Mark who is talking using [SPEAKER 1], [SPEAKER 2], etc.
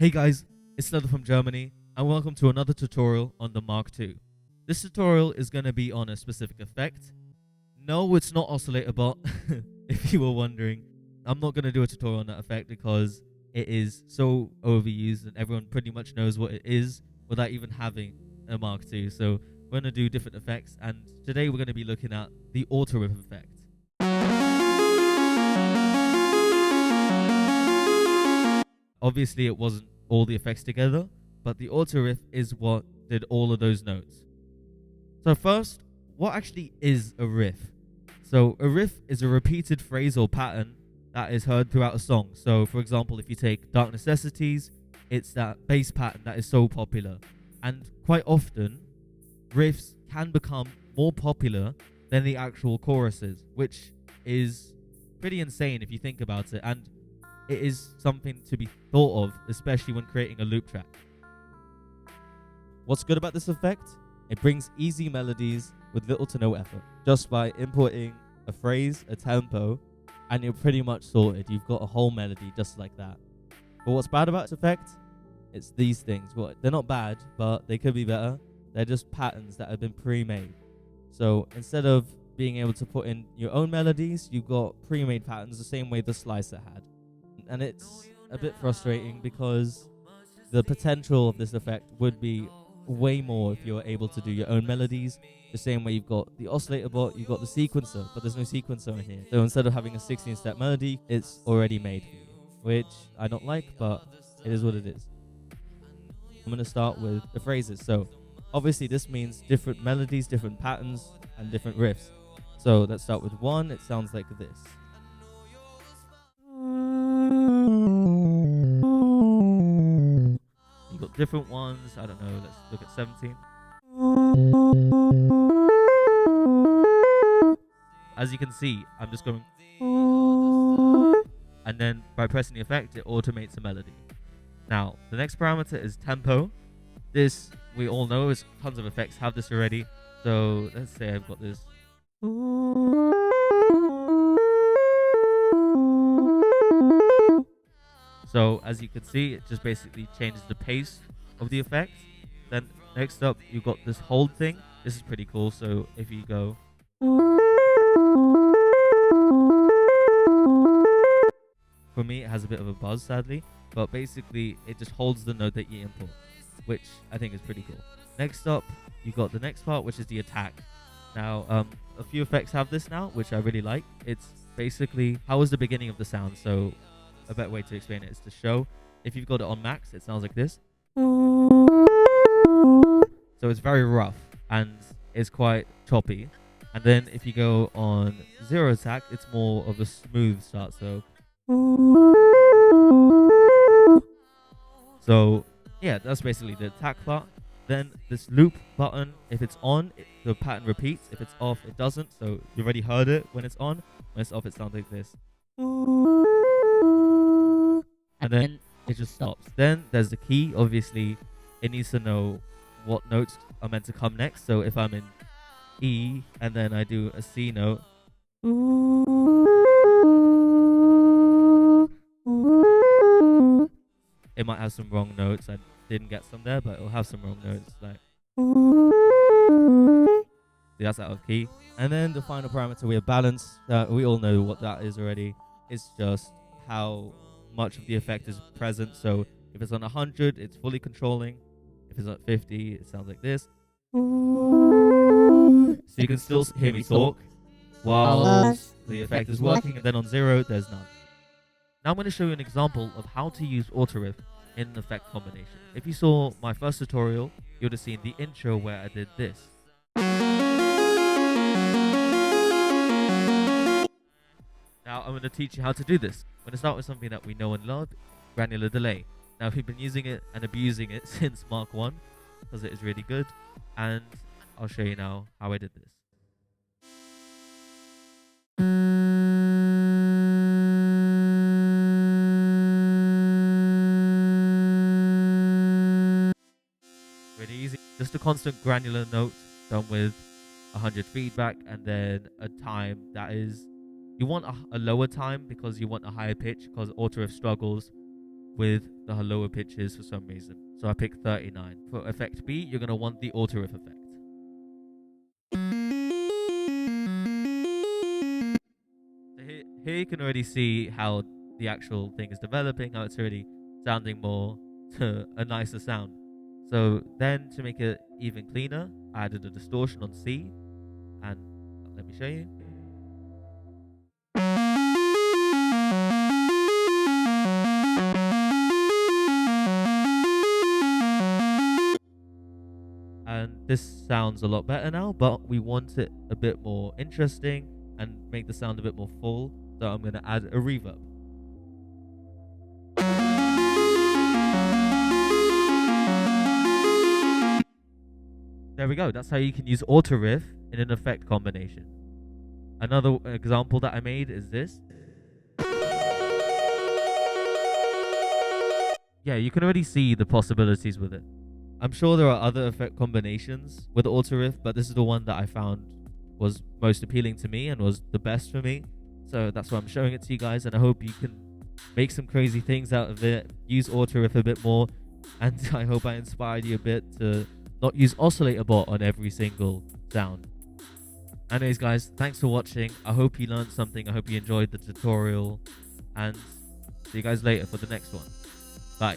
[SPEAKER 1] Hey guys, it's Slether from Germany, and welcome to another tutorial on the Mark II. This tutorial is going to be on a specific effect. No, it's not oscillator bot, if you were wondering. I'm not going to do a tutorial on that effect because it is so overused and everyone pretty much knows what it is without even having a Mark II. So we're going to do different effects, and today we're going to be looking at the auto riff effect. Obviously, it wasn't all the effects together, but the auto riff is what did all of those notes. So first, what actually is a riff? So a riff is a repeated phrase or pattern that is heard throughout a song. So for example, if you take Dark Necessities, it's that bass pattern that is so popular. And quite often, riffs can become more popular than the actual choruses, which is pretty insane if you think about it. And it is something to be thought of, especially when creating a loop track. What's good about this effect? It brings easy melodies with little to no effort. Just by importing a phrase, a tempo, and you're pretty much sorted. You've got a whole melody just like that. But what's bad about this effect? It's these things. Well, they're not bad, but they could be better. They're just patterns that have been pre-made. So instead of being able to put in your own melodies, you've got pre-made patterns the same way the Slicer had. And it's a bit frustrating because the potential of this effect would be way more if you were able to do your own melodies. The same way you've got the oscillator bot, you've got the sequencer, but there's no sequencer in here. So instead of having a 16-step melody, it's already made for you, which I don't like, but it is what it is. I'm going to start with the phrases. So obviously this means different melodies, different patterns, and different riffs. So let's start with one. It sounds like this. You've got different ones. I don't know. Let's look at 17. As you can see, I'm just going, and then by pressing the effect, it automates a melody. Now, the next parameter is tempo. This, we all know, is tons of effects have this already. So let's say I've got this. So as you can see, it just basically changes the pace of the effect. Then next up, you've got this hold thing. This is pretty cool. So if you go, for me, it has a bit of a buzz, sadly, but basically it just holds the note that you import, which I think is pretty cool. Next up, you got the next part, which is the attack. Now, a few effects have this now, which I really like. It's basically how is the beginning of the sound. So a better way to explain it is to show. If you've got it on max, it sounds like this. So it's very rough and it's quite choppy. And then if you go on zero attack, it's more of a smooth start. So yeah, that's basically the attack part. Then this loop button, if it's on, the pattern repeats. If it's off, it doesn't. So you already heard it when it's on. When it's off, it sounds like this. And then it just stops. Then there's the key. Obviously, it needs to know what notes are meant to come next. So if I'm in E and then I do a C note, it might have some wrong notes. I didn't get some there, but it'll have some wrong notes. Like, that's out of key. And then the final parameter, we have balance. We all know what that is already. It's just how much of the effect is present. So if it's on 100, it's fully controlling. If it's at 50, it sounds like this. So you can still hear me talk while the effect is working, and then on 0, there's none. Now I'm going to show you an example of how to use auto riff in an effect combination. If you saw my first tutorial, you would have seen the intro where I did this. Now I'm going to teach you how to do this. I'm going to start with something that we know and love, granular delay. Now we've been using it and abusing it since Mark 1 because it is really good, and I'll show you now how I did this. Really easy. Just a constant granular note done with 100 feedback and then a time that is, you want a lower time because you want a higher pitch because auto riff struggles with the lower pitches for some reason. So I picked 39. For effect B, you're going to want the auto riff effect. So here you can already see how the actual thing is developing, how it's already sounding more to a nicer sound. So then to make it even cleaner, I added a distortion on C, and let me show you. And this sounds a lot better now, but we want it a bit more interesting and make the sound a bit more full, so I'm going to add a reverb. There we go. That's how you can use auto riff in an effect combination. Another example that I made is this. Yeah, you can already see the possibilities with it. I'm sure there are other effect combinations with auto riff, but this is the one that I found was most appealing to me and was the best for me. So that's why I'm showing it to you guys, and I hope you can make some crazy things out of it, use auto riff a bit more, and I hope I inspired you a bit to not use oscillator bot on every single sound. Anyways guys, thanks for watching. I hope you learned something. I hope you enjoyed the tutorial, and see you guys later for the next one. Bye.